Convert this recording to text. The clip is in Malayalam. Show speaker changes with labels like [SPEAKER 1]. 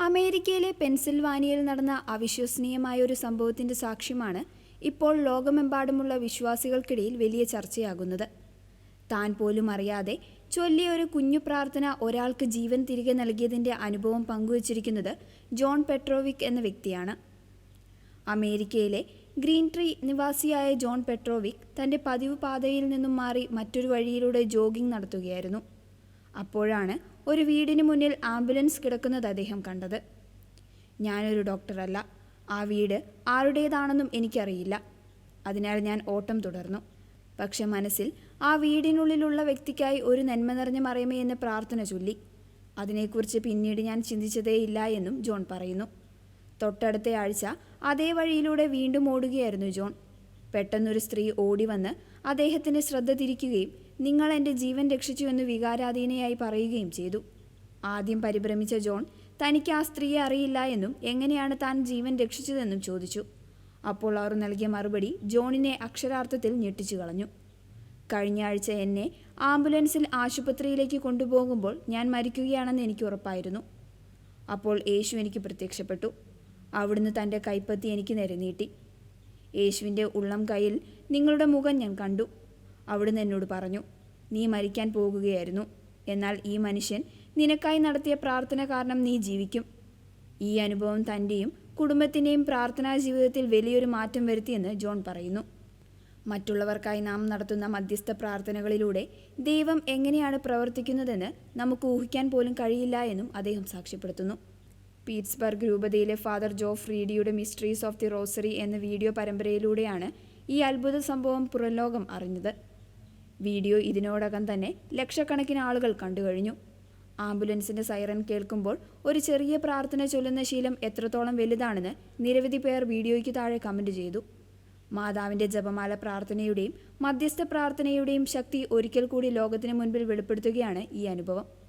[SPEAKER 1] അമേരിക്കയിലെ പെൻസിൽവാനിയയിൽ നടന്ന അവിശ്വസനീയമായ ഒരു സംഭവത്തിന്റെ സാക്ഷ്യമാണ് ഇപ്പോൾ ലോകമെമ്പാടുമുള്ള വിശ്വാസികൾക്കിടയിൽ വലിയ ചർച്ചയാകുന്നത്. താൻ പോലും അറിയാതെ ചൊല്ലിയ ഒരു കുഞ്ഞു പ്രാർത്ഥന ഒരാൾക്ക് ജീവൻ തിരികെ നൽകിയതിന്റെ അനുഭവം പങ്കുവച്ചിരിക്കുന്നത് ജോൺ പെട്രോവിക് എന്ന വ്യക്തിയാണ്. അമേരിക്കയിലെ ഗ്രീൻ ട്രീ നിവാസിയായ ജോൺ പെട്രോവിക് തന്റെ പതിവ് പാതയിൽ നിന്നും മാറി മറ്റൊരു വഴിയിലൂടെ ജോഗിംഗ് നടത്തുകയായിരുന്നു. അപ്പോഴാണ് ഒരു വീടിന് മുന്നിൽ ആംബുലൻസ് കിടക്കുന്നത് അദ്ദേഹം കണ്ടത്. ഞാനൊരു ഡോക്ടറല്ല, ആ വീട് ആരുടേതാണെന്നും എനിക്കറിയില്ല. അതിനാൽ ഞാൻ ഓട്ടം തുടർന്നു. പക്ഷെ മനസ്സിൽ ആ വീടിനുള്ളിലുള്ള വ്യക്തിക്കായി ഒരു നന്മ നിറഞ്ഞ മറിയമേ എന്ന് പ്രാർത്ഥന ചൊല്ലി. അതിനെക്കുറിച്ച് പിന്നീട് ഞാൻ ചിന്തിച്ചതേയില്ല എന്നും ജോൺ പറയുന്നു. തൊട്ടടുത്ത ആഴ്ച അതേ വഴിയിലൂടെ വീണ്ടും ഓടുകയായിരുന്നു ജോൺ. പെട്ടെന്നൊരു സ്ത്രീ ഓടി വന്ന് അദ്ദേഹത്തിൻ്റെ ശ്രദ്ധ തിരിക്കുകയും നിങ്ങൾ എൻ്റെ ജീവൻ രക്ഷിച്ചു എന്ന് വികാരാധീനയായി പറയുകയും ചെയ്തു. ആദ്യം പരിഭ്രമിച്ച ജോൺ തനിക്ക് ആ സ്ത്രീയെ അറിയില്ല എന്നും എങ്ങനെയാണ് താൻ ജീവൻ രക്ഷിച്ചതെന്നും ചോദിച്ചു. അപ്പോൾ അവർ നൽകിയ മറുപടി ജോണിനെ അക്ഷരാർത്ഥത്തിൽ ഞെട്ടിച്ചു കളഞ്ഞു. കഴിഞ്ഞ ആഴ്ച എന്നെ ആംബുലൻസിൽ ആശുപത്രിയിലേക്ക് കൊണ്ടുപോകുമ്പോൾ ഞാൻ മരിക്കുകയാണെന്ന് എനിക്ക് ഉറപ്പായിരുന്നു. അപ്പോൾ യേശു എനിക്ക് പ്രത്യക്ഷപ്പെട്ടു. അവിടുന്ന് തൻ്റെ കൈപ്പത്തി എനിക്ക് നേരെ നീട്ടി. യേശുവിൻ്റെ ഉള്ളം കൈയിൽ നിങ്ങളുടെ മുഖം ഞാൻ കണ്ടു. അവിടുന്ന് എന്നോട് പറഞ്ഞു, നീ മരിക്കാൻ പോകുകയായിരുന്നു, എന്നാൽ ഈ മനുഷ്യൻ നിനക്കായി നടത്തിയ പ്രാർത്ഥന കാരണം നീ ജീവിക്കും. ഈ അനുഭവം തൻ്റെയും കുടുംബത്തിൻ്റെയും പ്രാർത്ഥനാ ജീവിതത്തിൽ വലിയൊരു മാറ്റം വരുത്തിയെന്ന് ജോൺ പറയുന്നു. മറ്റുള്ളവർക്കായി നാം നടത്തുന്ന മധ്യസ്ഥ പ്രാർത്ഥനകളിലൂടെ ദൈവം എങ്ങനെയാണ് പ്രവർത്തിക്കുന്നതെന്ന് നമുക്ക് ഊഹിക്കാൻ പോലും കഴിയില്ല എന്നും അദ്ദേഹം സാക്ഷ്യപ്പെടുത്തുന്നു. പീറ്റ്സ്ബർഗ് രൂപതയിലെ ഫാദർ ജോഫ് റീഡിയുടെ മിസ്റ്ററീസ് ഓഫ് ദി റോസറി എന്ന വീഡിയോ പരമ്പരയിലൂടെയാണ് ഈ അത്ഭുത സംഭവം പുറംലോകം അറിഞ്ഞത്. വീഡിയോ ഇതിനോടകം തന്നെ ലക്ഷക്കണക്കിന് ആളുകൾ കണ്ടുകഴിഞ്ഞു. ആംബുലൻസിൻ്റെ സൈറൻ കേൾക്കുമ്പോൾ ഒരു ചെറിയ പ്രാർത്ഥന ചൊല്ലുന്ന ശീലം എത്രത്തോളം വലുതാണെന്ന് നിരവധി പേർ വീഡിയോയ്ക്ക് താഴെ കമൻറ്റ് ചെയ്തു. മാതാവിൻ്റെ ജപമാല പ്രാർത്ഥനയുടെയും മധ്യസ്ഥ പ്രാർത്ഥനയുടെയും ശക്തി ഒരിക്കൽ കൂടി ലോകത്തിന് മുൻപിൽ വെളിപ്പെടുത്തുകയാണ് ഈ അനുഭവം.